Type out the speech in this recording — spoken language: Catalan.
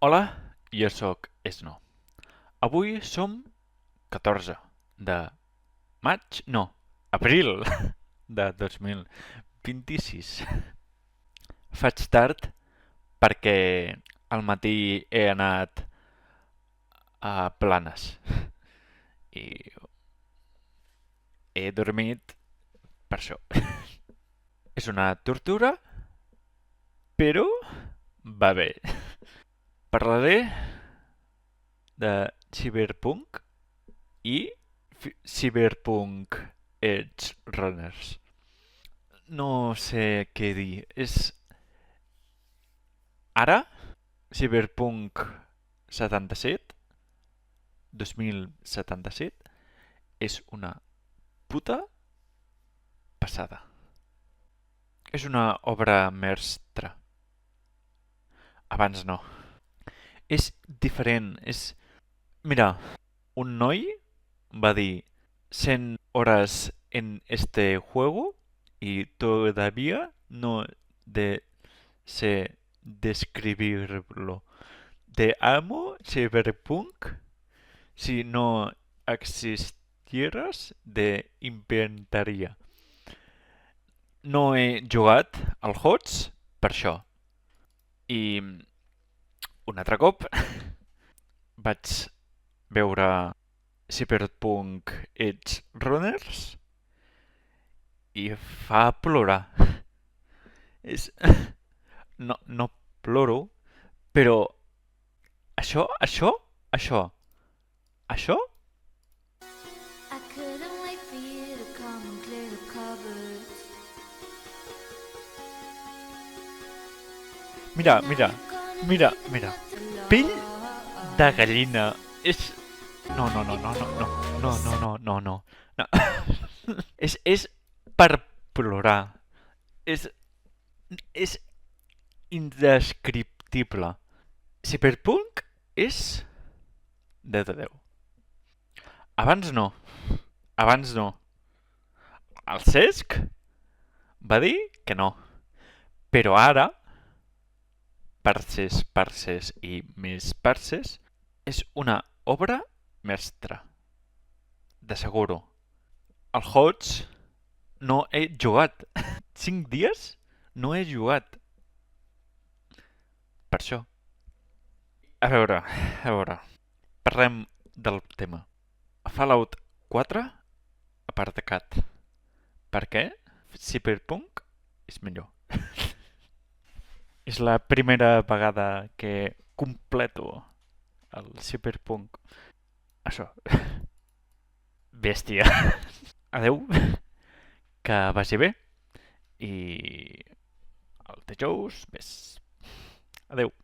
Hola, jo sóc Esno. Avui som 14 de maig, no, abril de 2026. Faig tard perquè al matí he anat a Planes i he dormit per això. És una tortura, però va bé. Parlaré de Cyberpunk i Cyberpunk Edge Runners. No sé què dir. És ara Cyberpunk 77, 2077, és una puta passada. És una obra mestra. Abans no. És diferent. Mira, un noi va dir 100 horas en este juego y todavía no sé describirlo. Te amo, Cyberpunk. Si no existieras, te inventaria. No he jugat al HOTS per això. I un altre cop vaig veure Cyberpunk Edge Runners i fa plorar. És... No ploro, però això... I couldn't wait for you to come and clear the cupboards. Mira. Pell de gallina. És... No. És per plorar. És indescriptible. Cyberpunk és 10 de 10. Abans no. El Cesc va dir que no. Però ara, parses i més parses, és una obra mestra. D'asseguro. Al HOTS no he jugat. 5 dies no he jugat. Per això. A veure. Parlem del tema. Fallout 4, apartat. Per què? Cyberpunk és millor. És la primera vegada que completo el Cyberpunk. Això. Bèstia. Adeu. Que vagi bé. I el dijous més. Adeu.